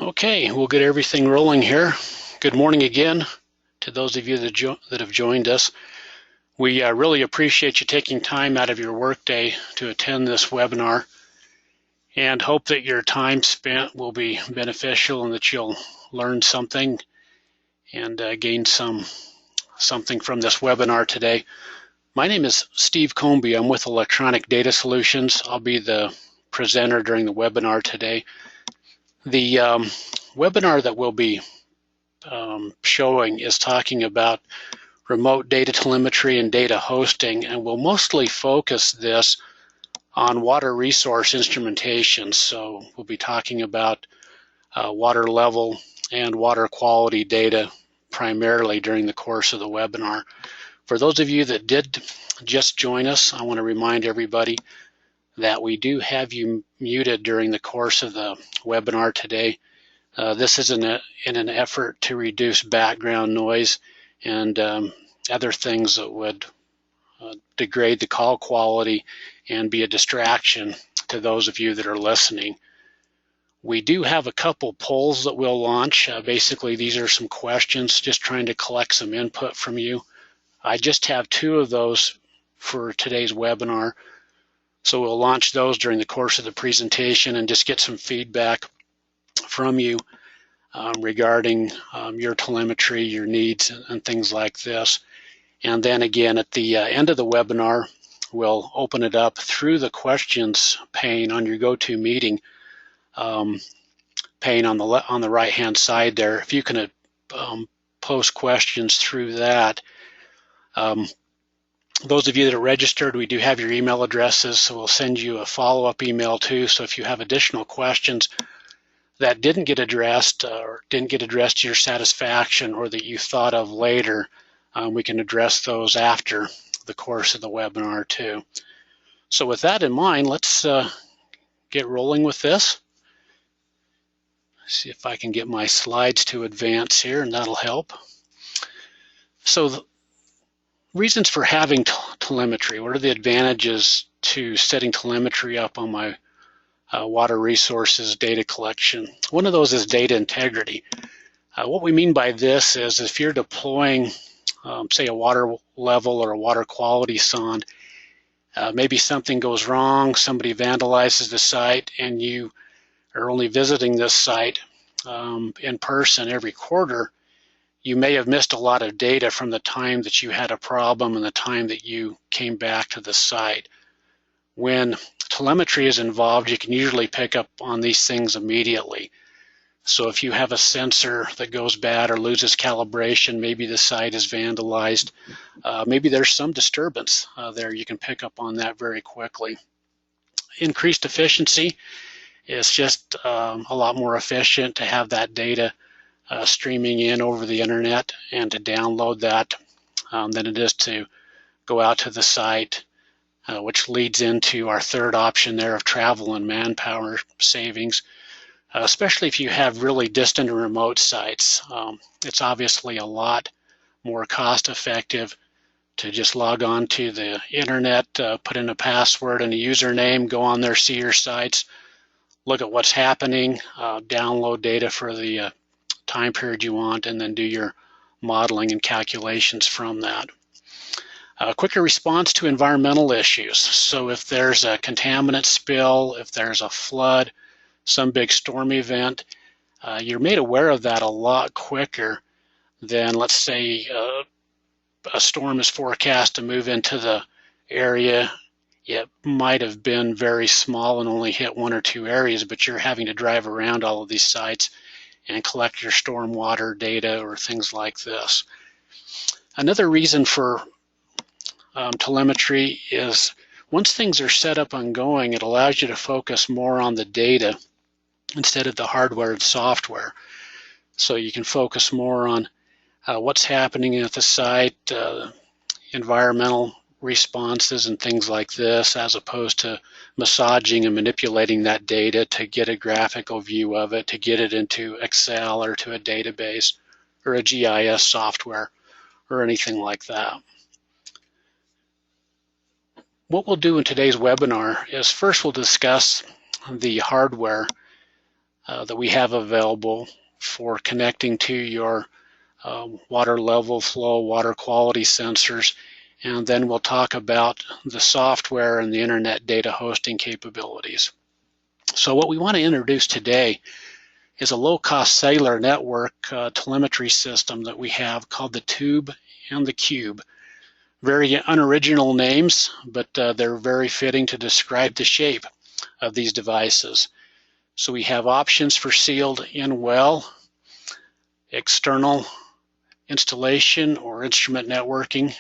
Okay, we'll get everything rolling here. Good morning again to those of you that have joined us. We really appreciate you taking time out of your workday to attend this webinar and hope that your time spent will be beneficial and that you'll learn something and gain something from this webinar today. My name is Steve Comby. I'm with Electronic Data Solutions. I'll be the presenter during the webinar today. The webinar that we'll be showing is talking about remote data telemetry and data hosting, and we'll mostly focus this on water resource instrumentation. So we'll be talking about water level and water quality data primarily during the course of the webinar. For those of you that did just join us, I want to remind everybody that we do have you muted during the course of the webinar today. This is in an effort to reduce background noise and other things that would degrade the call quality and be a distraction to those of you that are listening. We do have a couple polls that we'll launch. Basically, these are some questions, just trying to collect some input from you. I just have 2 of those for today's webinar. So we'll launch those during the course of the presentation and just get some feedback from you regarding your telemetry, your needs, and things like this. And then again, at the end of the webinar, we'll open it up through the questions pane on your GoToMeeting pane on the right-hand side there. If you can post questions through that. Those of you that are registered, we do have your email addresses, so we'll send you a follow-up email too. So if you have additional questions that didn't get addressed or didn't get addressed to your satisfaction or that you thought of later, we can address those after the course of the webinar too. So with that in mind, let's get rolling with this. See if I can get my slides to advance here, and that'll help. So reasons for having telemetry. What are the advantages to setting telemetry up on my water resources data collection? One of those is data integrity. What we mean by this is if you're deploying, say, a water level or a water quality sonde, maybe something goes wrong, somebody vandalizes the site, and you are only visiting this site in person every quarter, you may have missed a lot of data from the time that you had a problem and the time that you came back to the site. When telemetry is involved, you can usually pick up on these things immediately. So if you have a sensor that goes bad or loses calibration, maybe the site is vandalized, maybe there's some disturbance there, you can pick up on that very quickly. Increased efficiency is just a lot more efficient to have that data streaming in over the internet and to download that than it is to go out to the site, which leads into our third option there of travel and manpower savings, especially if you have really distant or remote sites. It's obviously a lot more cost effective to just log on to the internet, put in a password and a username, go on there, see your sites, look at what's happening, download data for the time period you want, and then do your modeling and calculations from that. Quicker response to environmental issues. So if there's a contaminant spill, if there's a flood, some big storm event, you're made aware of that a lot quicker than, let's say, a storm is forecast to move into the area. It might have been very small and only hit 1 or 2 areas, but you're having to drive around all of these sites and collect your stormwater data or things like this. Another reason for telemetry is once things are set up and going, it allows you to focus more on the data instead of the hardware and software. So you can focus more on what's happening at the site, environmental responses and things like this, as opposed to massaging and manipulating that data to get a graphical view of it, to get it into Excel or to a database or a GIS software or anything like that. What we'll do in today's webinar is first we'll discuss the hardware that we have available for connecting to your water level, flow, water quality sensors, and then we'll talk about the software and the internet data hosting capabilities. So what we want to introduce today is a low-cost cellular network telemetry system that we have called the Tube and the Cube. Very unoriginal names, but they're very fitting to describe the shape of these devices. So we have options for sealed in-well, external installation or instrument networking,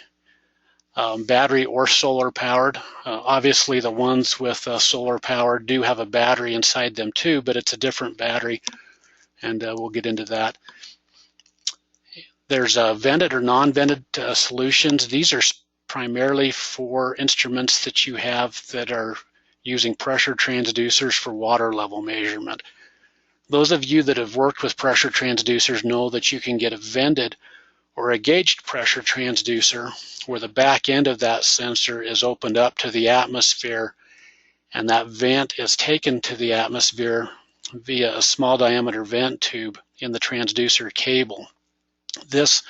battery or solar powered. Obviously the ones with solar powered do have a battery inside them too, but it's a different battery, and we'll get into that. There's vented or non-vented solutions. These are primarily for instruments that you have that are using pressure transducers for water level measurement. Those of you that have worked with pressure transducers know that you can get a vented or a gauged pressure transducer where the back end of that sensor is opened up to the atmosphere, and that vent is taken to the atmosphere via a small diameter vent tube in the transducer cable. This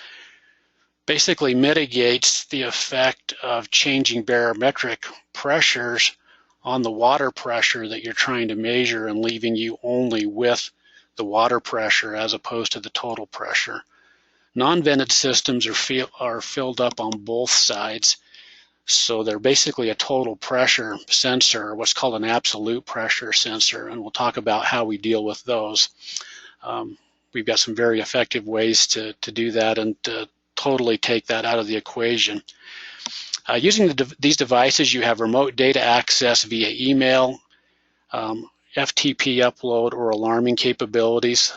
basically mitigates the effect of changing barometric pressures on the water pressure that you're trying to measure and leaving you only with the water pressure as opposed to the total pressure. Non-vented systems are filled up on both sides, so they're basically a total pressure sensor, or what's called an absolute pressure sensor, and we'll talk about how we deal with those. We've got some very effective ways to do that and to totally take that out of the equation. Using these devices, you have remote data access via email, FTP upload or alarming capabilities,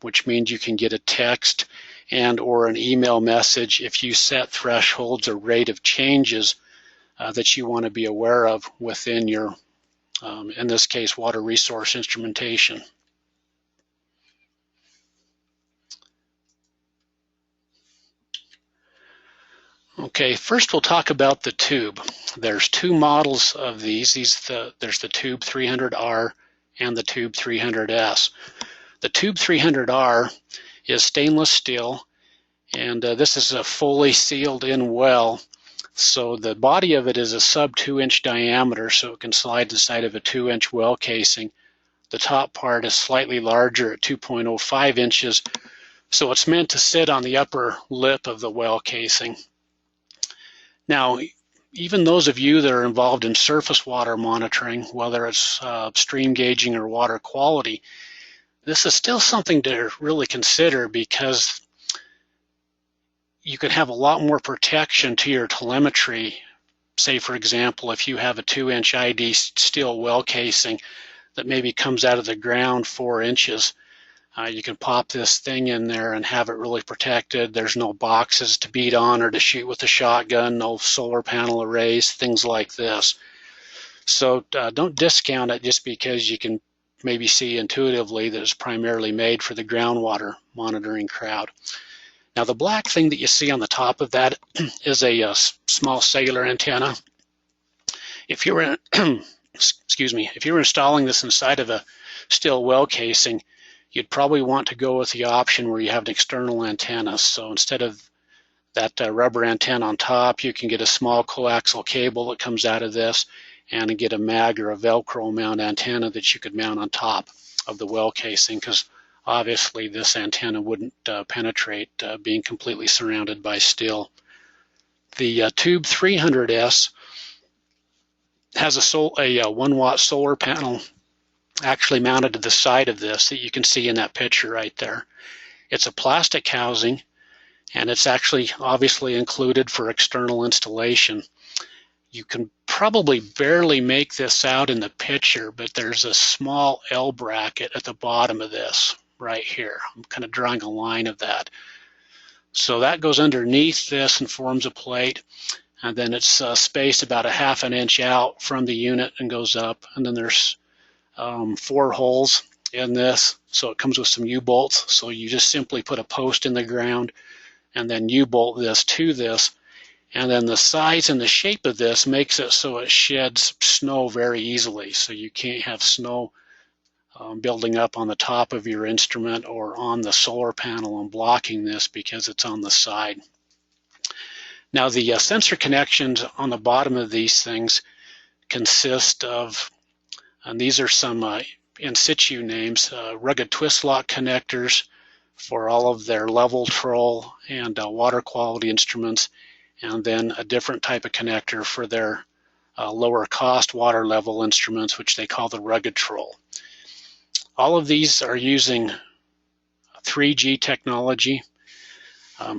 which means you can get a text and or an email message if you set thresholds or rate of changes that you want to be aware of within your, in this case, water resource instrumentation. Okay, first we'll talk about the tube. There's two models of these. There's the Tube 300R and the Tube 300S. The Tube 300R is stainless steel, and this is a fully sealed in well. So the body of it is a sub 2-inch diameter, so it can slide inside of a 2-inch well casing. The top part is slightly larger at 2.05 inches, so it's meant to sit on the upper lip of the well casing. Now, even those of you that are involved in surface water monitoring, whether it's stream gauging or water quality, this is still something to really consider, because you can have a lot more protection to your telemetry. Say, for example, if you have a 2-inch ID steel well casing that maybe comes out of the ground 4 inches, you can pop this thing in there and have it really protected. There's no boxes to beat on or to shoot with a shotgun, no solar panel arrays, things like this. So don't discount it just because you can maybe see intuitively that it's primarily made for the groundwater monitoring crowd. Now the black thing that you see on the top of that is a small cellular antenna. If you were excuse me, if you were installing this inside of a steel well casing, you'd probably want to go with the option where you have an external antenna. So instead of that rubber antenna on top, you can get a small coaxial cable that comes out of this and get a mag or a Velcro mount antenna that you could mount on top of the well casing, because obviously this antenna wouldn't penetrate being completely surrounded by steel. The Tube 300S has a 1-watt solar panel actually mounted to the side of this that you can see in that picture right there. It's a plastic housing, and it's actually obviously included for external installation. You can probably barely make this out in the picture, but there's a small L bracket at the bottom of this right here. I'm kind of drawing a line of that. So that goes underneath this and forms a plate, and then it's spaced about a 1/2 inch out from the unit and goes up, and then there's 4 holes in this, so it comes with some U-bolts. So you just simply put a post in the ground and then U-bolt this to this, and then the size and the shape of this makes it so it sheds snow very easily. So you can't have snow building up on the top of your instrument or on the solar panel and blocking this because it's on the side. Now the sensor connections on the bottom of these things consist of, and these are some in-situ names, rugged twist lock connectors for all of their level troll and water quality instruments, and then a different type of connector for their lower cost water level instruments, which they call the rugged troll. All of these are using 3G technology.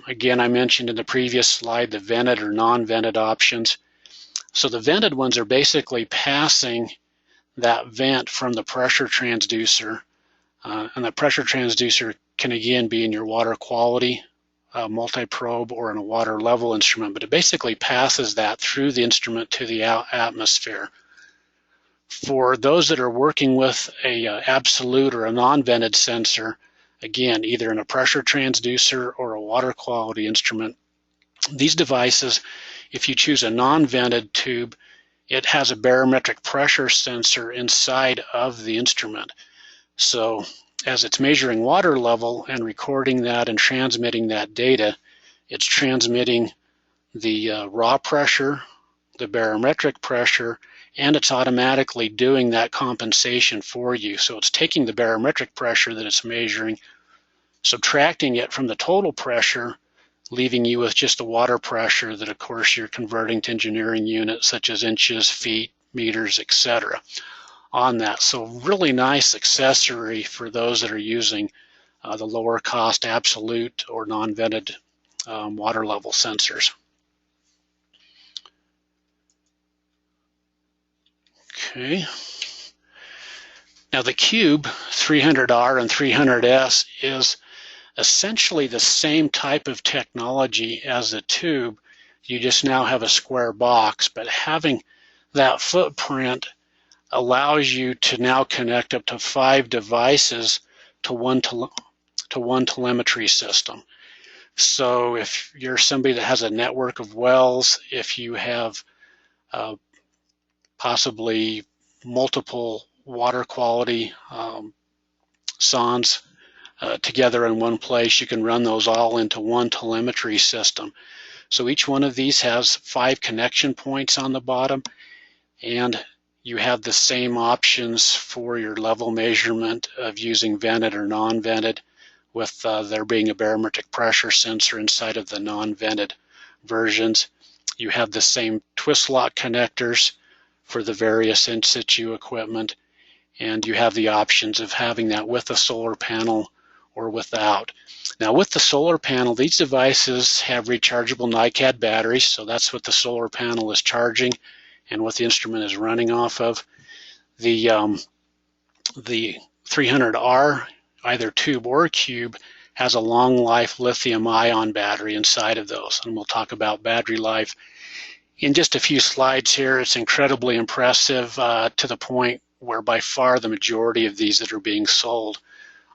Again, I mentioned in the previous slide the vented or non-vented options. So the vented ones are basically passing that vent from the pressure transducer, and the pressure transducer can again be in your water quality multi-probe or in a water level instrument, but it basically passes that through the instrument to the atmosphere. For those that are working with a absolute or a non-vented sensor, again, either in a pressure transducer or a water quality instrument, these devices, if you choose a non-vented tube, it has a barometric pressure sensor inside of the instrument. So as it's measuring water level and recording that and transmitting that data, it's transmitting the raw pressure, the barometric pressure, and it's automatically doing that compensation for you. So it's taking the barometric pressure that it's measuring, subtracting it from the total pressure, leaving you with just the water pressure that, of course, you're converting to engineering units such as inches, feet, meters, etc. on that. So really nice accessory for those that are using the lower cost absolute or non-vented water level sensors. Okay. Now the Cube 300R and 300S is essentially the same type of technology as the tube. You just now have a square box, but having that footprint allows you to now connect up to 5 devices to one telemetry system. So if you're somebody that has a network of wells, if you have possibly multiple water quality sondes together in one place, you can run those all into one telemetry system. So each one of these has 5 connection points on the bottom, and you have the same options for your level measurement of using vented or non-vented, with there being a barometric pressure sensor inside of the non-vented versions. You have the same twist lock connectors for the various in-situ equipment, and you have the options of having that with a solar panel or without. Now with the solar panel, these devices have rechargeable NiCad batteries, so that's what the solar panel is charging and what the instrument is running off of. The 300R, either tube or cube, has a long life lithium-ion battery inside of those, and we'll talk about battery life in just a few slides here. It's incredibly impressive to the point where by far the majority of these that are being sold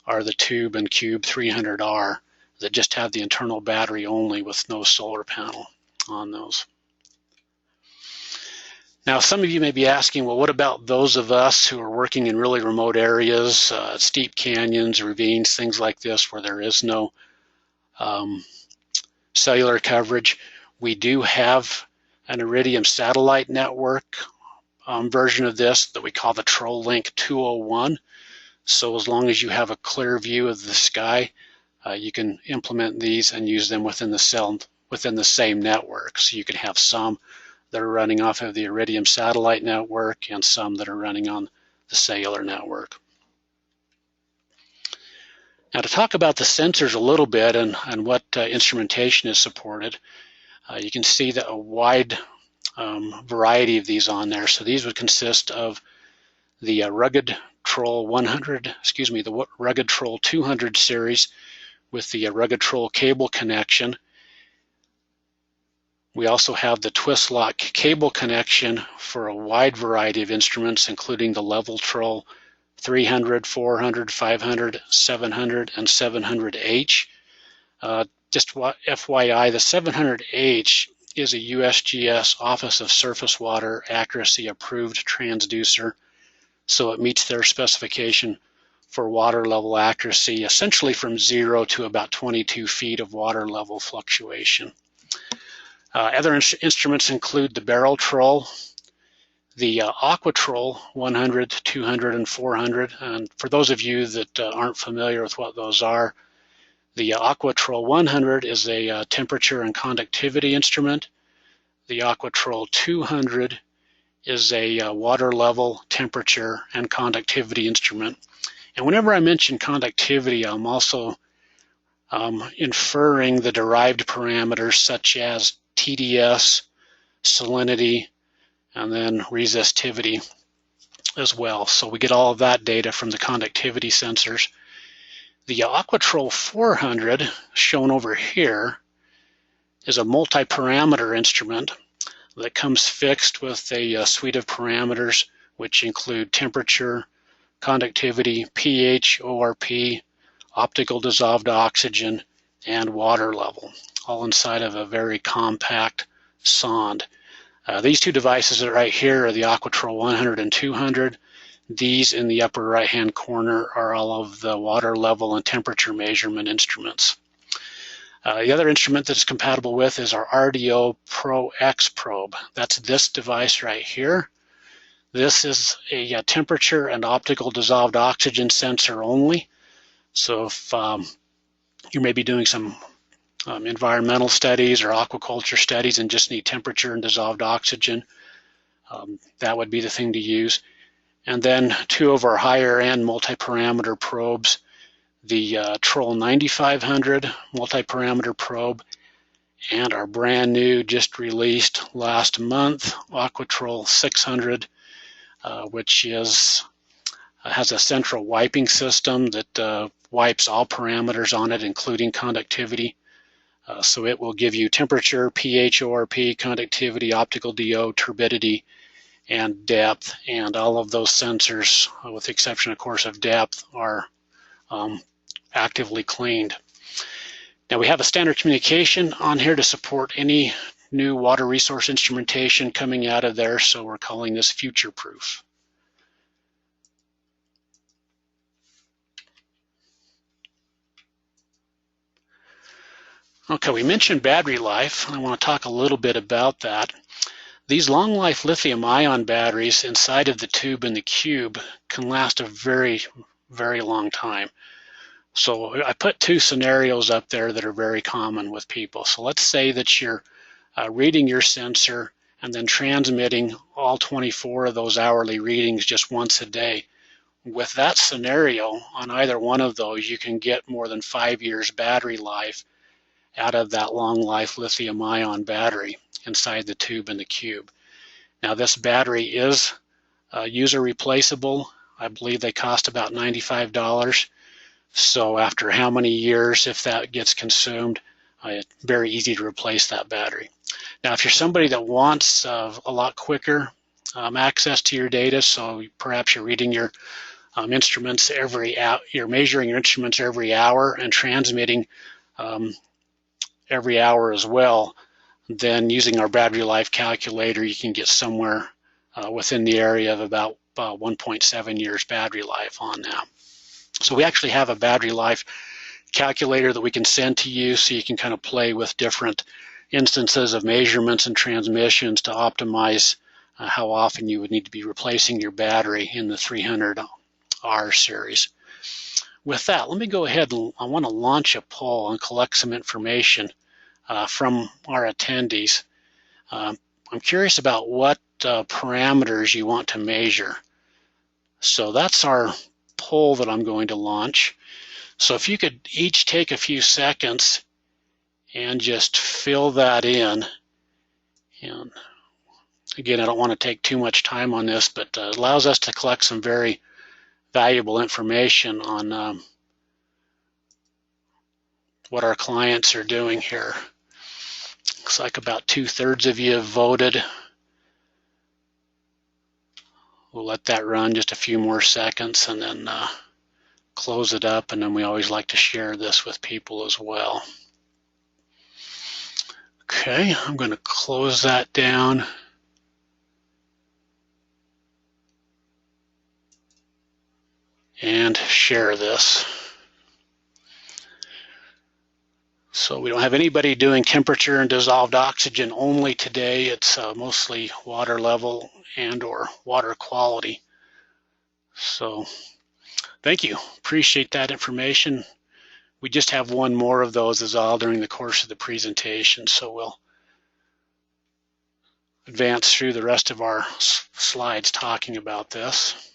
are the tube and cube 300R that just have the internal battery only with no solar panel on those. Now, some of you may be asking, well, what about those of us who are working in really remote areas, steep canyons, ravines, things like this, where there is no cellular coverage? We do have an Iridium satellite network version of this that we call the TrollLink 201. So as long as you have a clear view of the sky, you can implement these and use them within the same network. So you can have some that are running off of the Iridium satellite network and some that are running on the cellular network. Now to talk about the sensors a little bit and what instrumentation is supported, you can see that a wide variety of these on there. So these would consist of the Rugged Troll 200 series with the Rugged Troll cable connection. We also have the twist lock cable connection for a wide variety of instruments, including the level troll 300, 400, 500, 700, and 700H. Just FYI, the 700H is a USGS Office of Surface Water Accuracy approved transducer, so it meets their specification for water level accuracy, essentially from 0 to about 22 feet of water level fluctuation. Other instruments include the barrel troll, the Aquatrol 100, 200, and 400. And for those of you that aren't familiar with what those are, the Aquatrol 100 is a temperature and conductivity instrument. The Aquatrol 200 is a water level, temperature, and conductivity instrument. And whenever I mention conductivity, I'm also inferring the derived parameters such as TDS, salinity, and then resistivity as well. So we get all of that data from the conductivity sensors. The Aquatrol 400, shown over here, is a multi-parameter instrument that comes fixed with a suite of parameters which include temperature, conductivity, pH, ORP, optical dissolved oxygen, and water level, all inside of a very compact sonde. These two devices right here are the Aquatrol 100 and 200. These in the upper right-hand corner are all of the water level and temperature measurement instruments. The other instrument that's compatible with is our RDO Pro X probe. That's this device right here. This is a temperature and optical dissolved oxygen sensor only. So if you may be doing some environmental studies or aquaculture studies and just need temperature and dissolved oxygen, that would be the thing to use. And then two of our higher end multi-parameter probes, the Troll 9500 multi-parameter probe and our brand new, just released last month, Aquatrol 600, which has a central wiping system that wipes all parameters on it, including conductivity. So it will give you temperature, pH, ORP, conductivity, optical DO, turbidity, and depth. And all of those sensors, with the exception, of course, of depth, are actively cleaned. Now we have a standard communication on here to support any new water resource instrumentation coming out of there, so we're calling this future-proof. Okay, we mentioned battery life. I want to talk a little bit about that. These long-life lithium-ion batteries inside of the tube and the cube can last a very, very long time. So I put two scenarios up there that are very common with people. So let's say that you're reading your sensor and then transmitting all 24 of those hourly readings just once a day. With that scenario, on either one of those, you can get more than 5 years battery life out of that long life lithium ion battery inside the tube and the cube. Now this battery is user replaceable. I believe they cost about $95. So after how many years, if that gets consumed, it's very easy to replace that battery. Now if you're somebody that wants a lot quicker access to your data, so perhaps you're reading your instruments every hour, you're measuring your instruments every hour and transmitting every hour as well, then using our battery life calculator, you can get somewhere within the area of about 1.7 years battery life on that. So we actually have a battery life calculator that we can send to you so you can kind of play with different instances of measurements and transmissions to optimize how often you would need to be replacing your battery in the 300R series. With that, let me go ahead and I want to launch a poll and collect some information from our attendees. I'm curious about what parameters you want to measure. So that's our poll that I'm going to launch. So if you could each take a few seconds and just fill that in. And again, I don't want to take too much time on this, but it allows us to collect some very valuable information on what our clients are doing here. Looks like about 2/3 of you have voted. We'll let that run just a few more seconds and then close it up, and then we always like to share this with people as well. Okay, I'm going to close that down. and share this. So we don't have anybody doing temperature and dissolved oxygen only today. It's mostly water level and or water quality. So thank you. Appreciate that information. We just have one more of those is all during the course of the presentation. So we'll advance through the rest of our slides talking about this.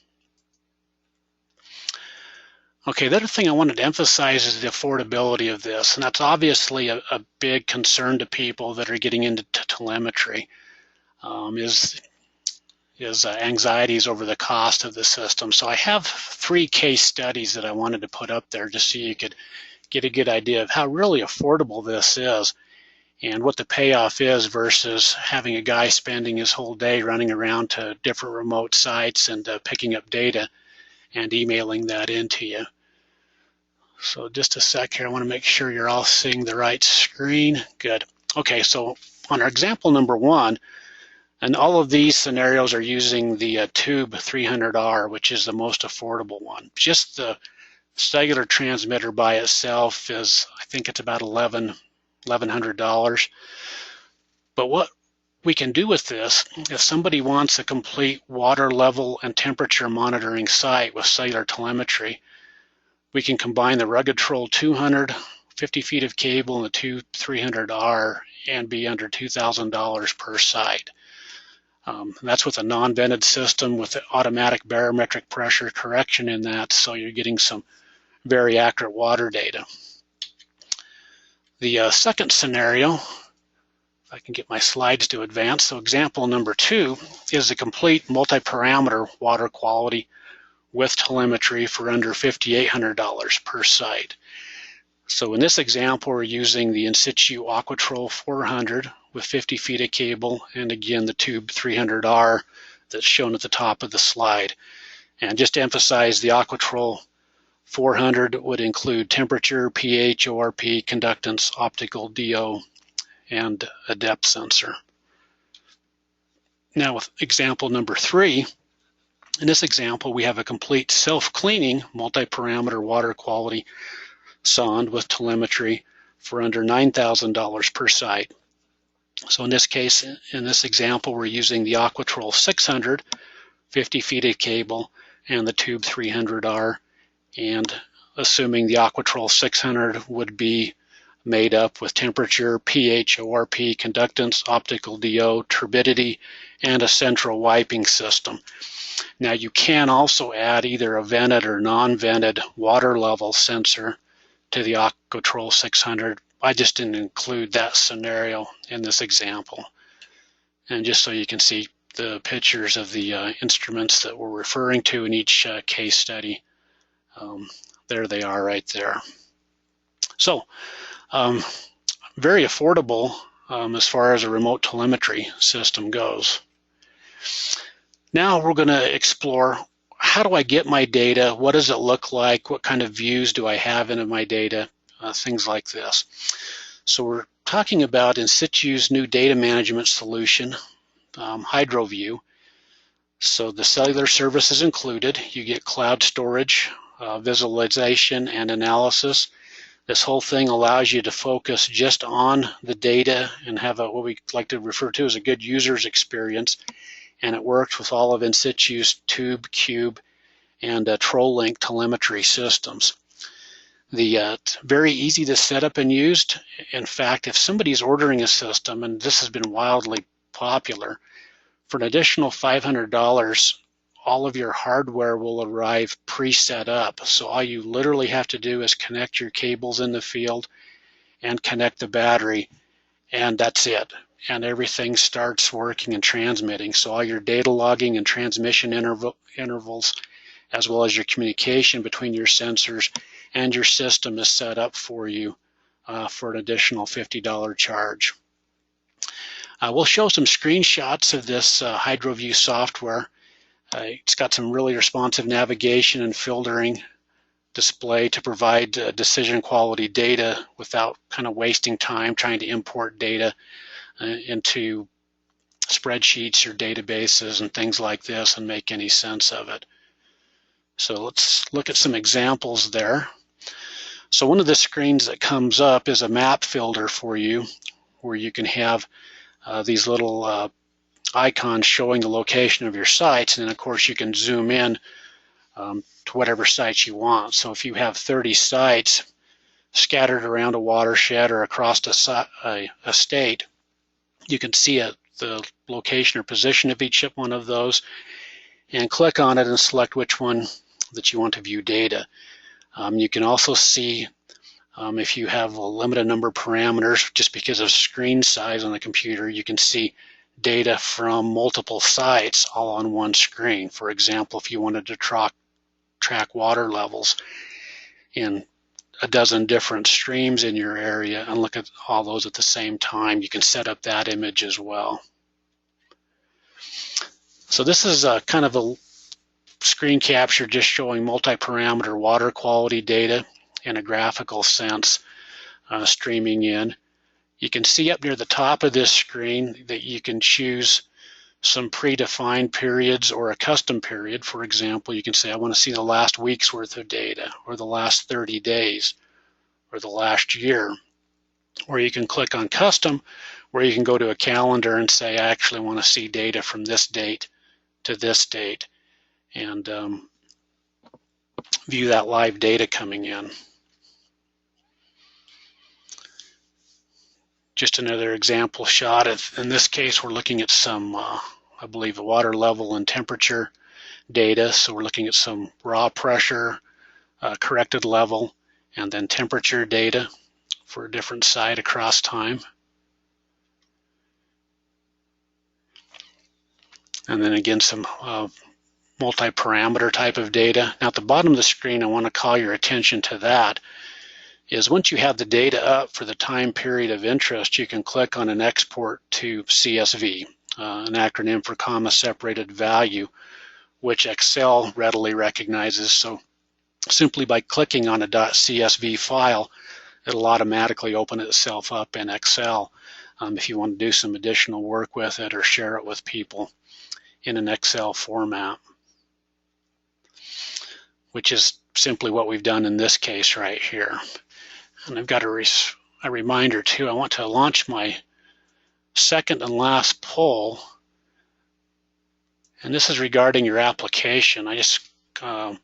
Okay, the other thing I wanted to emphasize is the affordability of this, and that's obviously a big concern to people that are getting into telemetry, is anxieties over the cost of the system. So I have 3 case studies that I wanted to put up there just so you could get a good idea of how really affordable this is and what the payoff is versus having a guy spending his whole day running around to different remote sites and picking up data and emailing that into you. So just a sec here, I want to make sure you're all seeing the right screen. Good. Okay, so on our example number 1, and all of these scenarios are using the Tube 300R, which is the most affordable one. Just the cellular transmitter by itself is, I think it's about $1,100. But what we can do with this, if somebody wants a complete water level and temperature monitoring site with cellular telemetry, we can combine the Rugged-Troll 200, 50 feet of cable, and the Tube 300R and be under $2,000 per site. That's with a non-vented system with automatic barometric pressure correction in that, so you're getting some very accurate water data. The second scenario, if I can get my slides to advance, so example number 2 is a complete multi-parameter water quality with telemetry for under $5,800 per site. So in this example, we're using the In-Situ Aquatrol 400 with 50 feet of cable, and again the Tube 300R that's shown at the top of the slide. And just to emphasize, the Aquatrol 400 would include temperature, pH, ORP, conductance, optical DO, and a depth sensor. Now with example number 3, in this example we have a complete self-cleaning multi-parameter water quality sonde with telemetry for under $9,000 per site. So in this case, in this example, we're using the Aquatrol 600, 50 feet of cable, and the Tube 300R, and assuming the Aquatrol 600 would be made up with temperature, pH, ORP, conductance, optical DO, turbidity, and a central wiping system. Now you can also add either a vented or non-vented water level sensor to the Aquatrol 600. I just didn't include that scenario in this example. And just so you can see the pictures of the instruments that we're referring to in each case study, there they are right there. So very affordable as far as a remote telemetry system goes. Now we're going to explore, how do I get my data? What does it look like? What kind of views do I have into my data? Things like this. So we're talking about In-Situ's new data management solution, HydroView. So the cellular service is included. You get cloud storage, visualization, and analysis. This whole thing allows you to focus just on the data and have what we like to refer to as a good user's experience. And it works with all of In-Situ's Tube, Cube, and TrollLink telemetry systems. Very easy to set up and used. In fact, if somebody's ordering a system, and this has been wildly popular, for an additional $500, all of your hardware will arrive pre-set up. So all you literally have to do is connect your cables in the field and connect the battery, and that's it. And everything starts working and transmitting. So all your data logging and transmission intervals, as well as your communication between your sensors and your system, is set up for you for an additional $50 charge. We'll show some screenshots of this HydroView software. It's got some really responsive navigation and filtering display to provide decision quality data without kind of wasting time trying to import data into spreadsheets or databases and things like this and make any sense of it. So let's look at some examples there. So one of the screens that comes up is a map filter for you, where you can have these little icons showing the location of your sites, and then of course you can zoom in to whatever sites you want. So if you have 30 sites scattered around a watershed or across a state, you can see the location or position of each one of those, and click on it and select which one that you want to view data. You can also see if you have a limited number of parameters, just because of screen size on the computer, you can see data from multiple sites all on one screen. For example, if you wanted to track water levels in a dozen different streams in your area and look at all those at the same time, you can set up that image as well. So this is kind of a screen capture just showing multi-parameter water quality data in a graphical sense streaming in. You can see up near the top of this screen that you can choose some predefined periods or a custom period. For example, you can say I want to see the last week's worth of data, or the last 30 days, or the last year. Or you can click on custom, where you can go to a calendar and say I actually want to see data from this date to this date, and view that live data coming in. Just another example shot. In this case, we're looking at some, I believe, water level and temperature data. So we're looking at some raw pressure, corrected level, and then temperature data for a different site across time. And then again, some multi-parameter type of data. Now at the bottom of the screen, I want to call your attention to that, is once you have the data up for the time period of interest, you can click on an export to CSV, an acronym for comma separated value, which Excel readily recognizes. So simply by clicking on a .csv file, it'll automatically open itself up in Excel if you want to do some additional work with it or share it with people in an Excel format, which is simply what we've done in this case right here. And I've got a reminder too. I want to launch my second and last poll, and this is regarding your application. I just want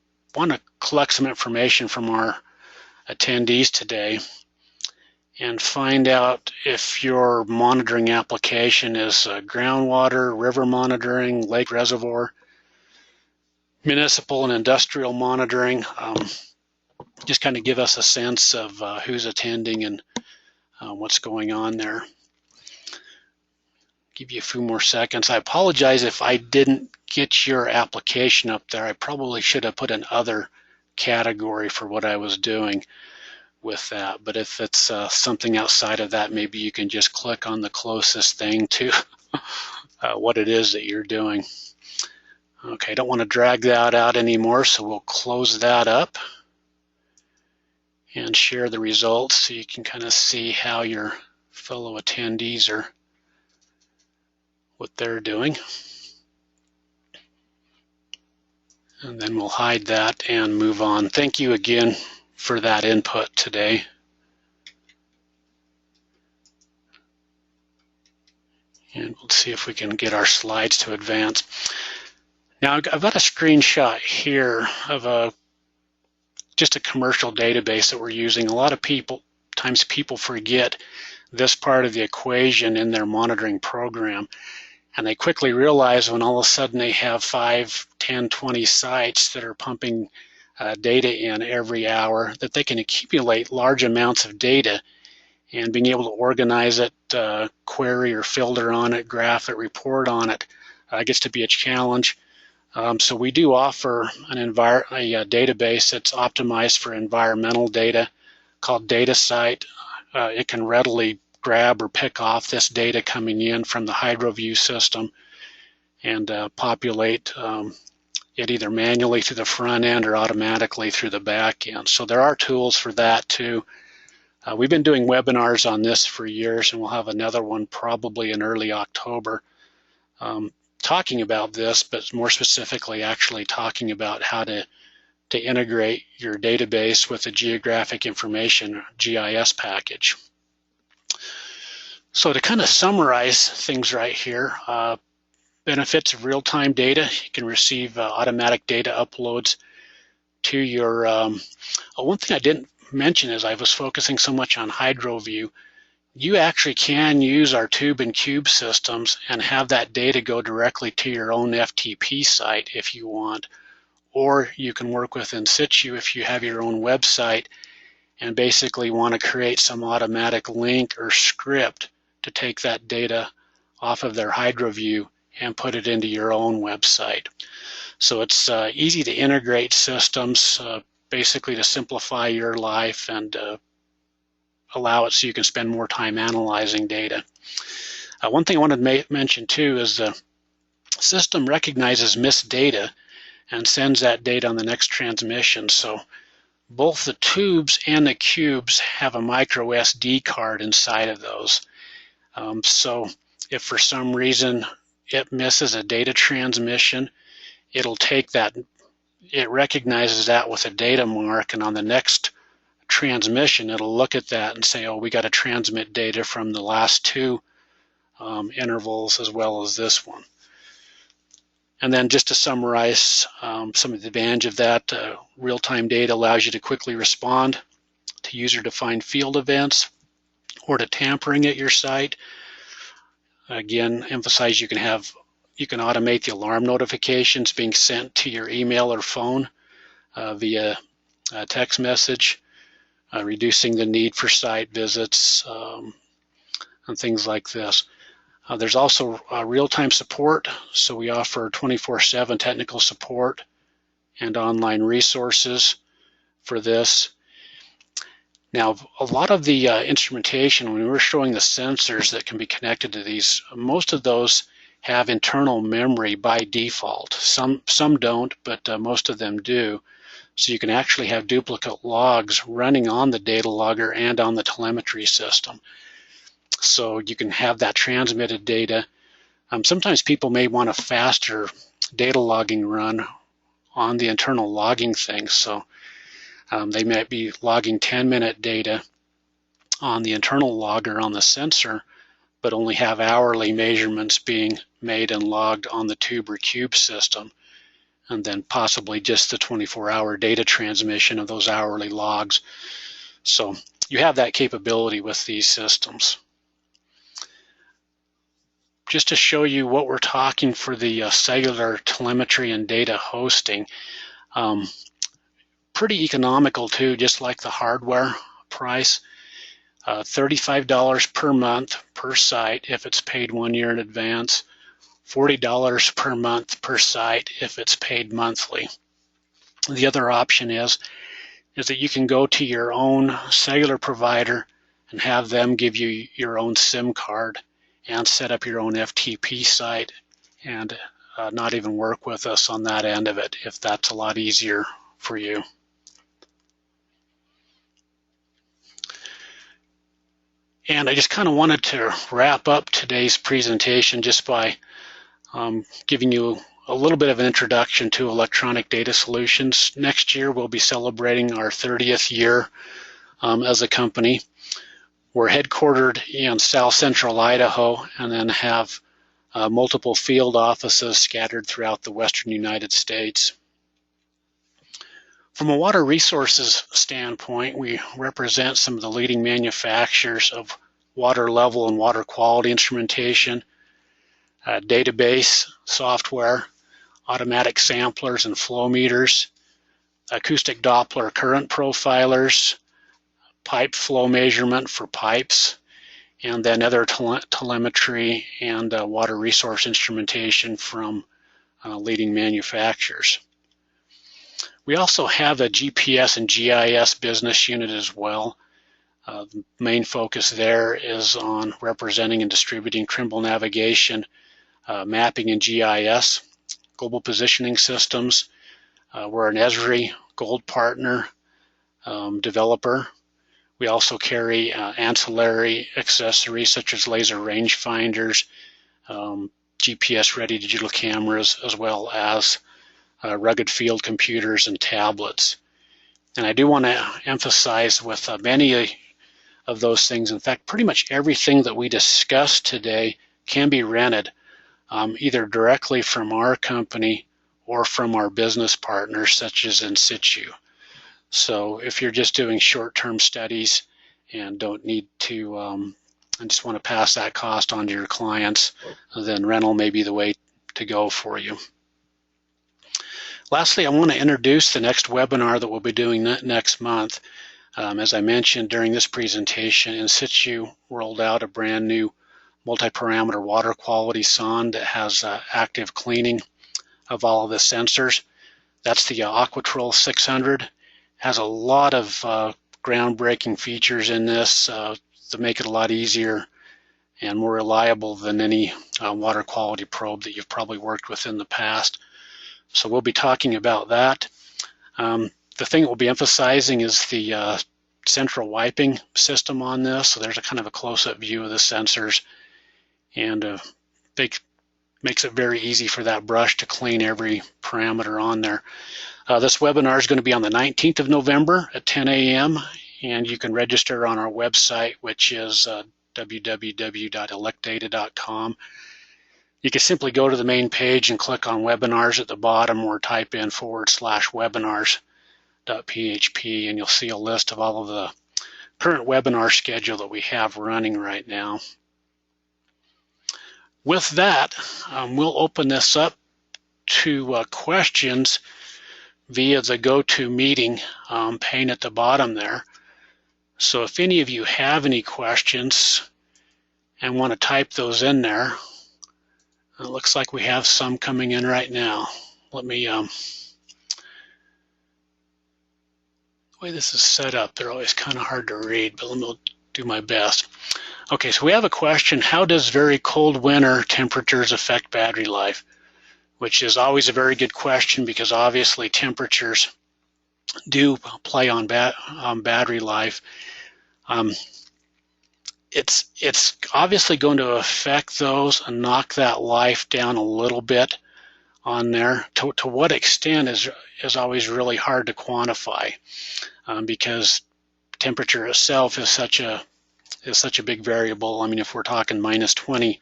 to collect some information from our attendees today and find out if your monitoring application is groundwater, river monitoring, lake reservoir, municipal and industrial monitoring. Just kind of give us a sense of who's attending and what's going on there. Give you a few more seconds. I apologize if I didn't get your application up there. I probably should have put an other category for what I was doing with that. But if it's something outside of that, maybe you can just click on the closest thing to what it is that you're doing. Okay, I don't want to drag that out anymore, so we'll close that up and share the results so you can kind of see how your fellow attendees are, what they're doing. And then we'll hide that and move on. Thank you again for that input today. And we'll see if we can get our slides to advance. Now I've got a screenshot here of just a commercial database that we're using. A lot of times people forget this part of the equation in their monitoring program, and they quickly realize when all of a sudden they have 5, 10, 20 sites that are pumping data in every hour, that they can accumulate large amounts of data, and being able to organize it, query or filter on it, graph it, report on it, gets to be a challenge. So we do offer a database that's optimized for environmental data called DataSite. It can readily grab or pick off this data coming in from the HydroView system and populate it either manually through the front end or automatically through the back end. So there are tools for that too. We've been doing webinars on this for years, and we'll have another one probably in early October talking about this, but more specifically actually talking about how to to integrate your database with a geographic information GIS package. So to kind of summarize things right here, benefits of real-time data. You can receive automatic data uploads to your, one thing I didn't mention is I was focusing so much on HydroView. You actually can use our tube and cube systems and have that data go directly to your own FTP site if you want. Or you can work with In-Situ if you have your own website and basically want to create some automatic link or script to take that data off of their HydroView and put it into your own website. So it's easy to integrate systems, basically to simplify your life and allow it so you can spend more time analyzing data. One thing I wanted to mention too is the system recognizes missed data and sends that data on the next transmission. So both the tubes and the cubes have a micro SD card inside of those. So if for some reason it misses a data transmission, it'll take that, it recognizes that with a data mark, and on the next transmission it'll look at that and say, oh, we got to transmit data from the last two intervals as well as this one. And then just to summarize some of the advantage of that, real-time data allows you to quickly respond to user-defined field events or to tampering at your site. Again, emphasize you can automate the alarm notifications being sent to your email or phone via text message, reducing the need for site visits and things like this. There's also real-time support, so we offer 24/7 technical support and online resources for this. Now, a lot of the instrumentation, when we were showing the sensors that can be connected to these, most of those have internal memory by default. Some don't, but most of them do. So you can actually have duplicate logs running on the data logger and on the telemetry system. So you can have that transmitted data. Sometimes people may want a faster data logging run on the internal logging thing. So they might be logging 10-minute data on the internal logger on the sensor, but only have hourly measurements being made and logged on the tube or cube system, and then possibly just the 24-hour data transmission of those hourly logs. So you have that capability with these systems. Just to show you what we're talking for the cellular telemetry and data hosting, pretty economical too, just like the hardware price. $35 per month per site if it's paid 1 year in advance, $40 per month per site if it's paid monthly. The other option is that you can go to your own cellular provider and have them give you your own SIM card and set up your own FTP site and not even work with us on that end of it, if that's a lot easier for you. And I just kind of wanted to wrap up today's presentation just by giving you a little bit of an introduction to electronic data solutions. Next year we'll be celebrating our 30th year as a company. We're headquartered in South Central Idaho and then have multiple field offices scattered throughout the western United States. From a water resources standpoint, we represent some of the leading manufacturers of water level and water quality instrumentation, database software, automatic samplers and flow meters, acoustic Doppler current profilers, pipe flow measurement for pipes, and then other telemetry and water resource instrumentation from leading manufacturers. We also have a GPS and GIS business unit as well. The main focus there is on representing and distributing Trimble navigation, mapping and GIS, global positioning systems. We're an Esri Gold Partner developer. We also carry ancillary accessories such as laser rangefinders, GPS-ready digital cameras, as well as rugged field computers and tablets. And I do want to emphasize with many of those things, in fact, pretty much everything that we discussed today can be rented either directly from our company or from our business partners, such as In-Situ. So if you're just doing short-term studies and don't need to, and just want to pass that cost on to your clients, then rental may be the way to go for you. Lastly, I want to introduce the next webinar that we'll be doing next month. As I mentioned during this presentation, In-Situ rolled out a brand new multi-parameter water quality sonde that has active cleaning of all of the sensors. That's the Aquatrol 600. Has a lot of groundbreaking features in this to make it a lot easier and more reliable than any water quality probe that you've probably worked with in the past. So we'll be talking about that. The thing we'll be emphasizing is the central wiping system on this. So there's a kind of a close-up view of the sensors, and makes it very easy for that brush to clean every parameter on there. This webinar is going to be on the 19th of November at 10 a.m. and you can register on our website, which is www.electdata.com. You can simply go to the main page and click on webinars at the bottom, or type in /webinars.php, and you'll see a list of all of the current webinar schedule that we have running right now. With that, we'll open this up to questions via the GoToMeeting pane at the bottom there. So if any of you have any questions and want to type those in there, it looks like we have some coming in right now. Let me, the way this is set up, they're always kind of hard to read, but let me do my best. Okay, so we have a question: how does very cold winter temperatures affect battery life? Which is always a very good question, because obviously temperatures do play on battery life. It's obviously going to affect those and knock that life down a little bit on there. To what extent is always really hard to quantify, because temperature itself is such a big variable. I mean, if we're talking minus 20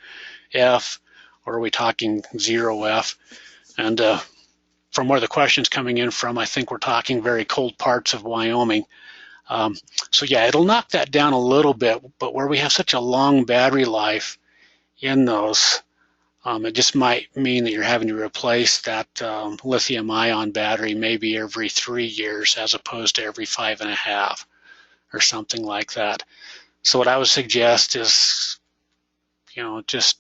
F, or are we talking 0 F? And from where the question's coming in from, I think we're talking very cold parts of Wyoming. So yeah, it'll knock that down a little bit, but where we have such a long battery life in those, it just might mean that you're having to replace that lithium-ion battery maybe every 3 years as opposed to every 5.5 or something like that. So what I would suggest is, just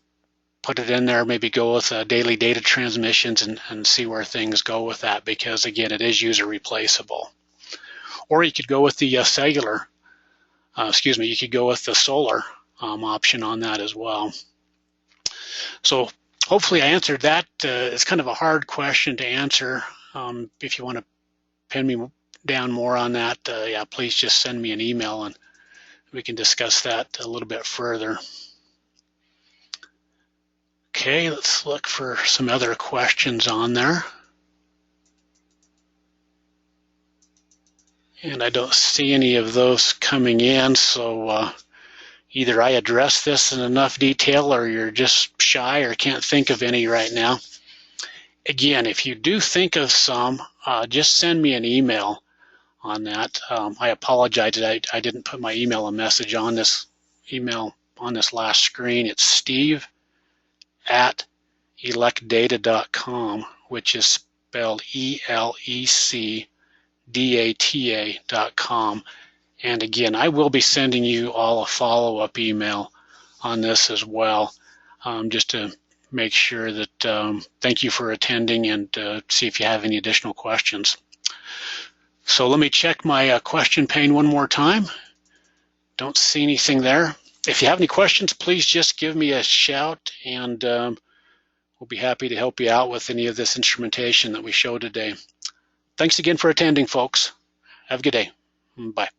put it in there, maybe go with daily data transmissions and see where things go with that, because again, it is user replaceable. Or you could go with the you could go with the solar option on that as well. So hopefully I answered that. It's kind of a hard question to answer. If you want to pin me down more on that, yeah, please just send me an email and we can discuss that a little bit further. Okay, let's look for some other questions on there. And I don't see any of those coming in, so either I addressed this in enough detail or you're just shy or can't think of any right now. Again, if you do think of some, just send me an email on that. I apologize that I didn't put my email and message on this last screen. It's steve@electdata.com, which is spelled ELECDATA.com. And again, I will be sending you all a follow-up email on this as well, just to make sure that thank you for attending and see if you have any additional questions. So let me check my question pane one more time. Don't see anything there. If you have any questions, please just give me a shout, and we'll be happy to help you out with any of this instrumentation that we showed today. Thanks again for attending, folks. Have a good day. Bye.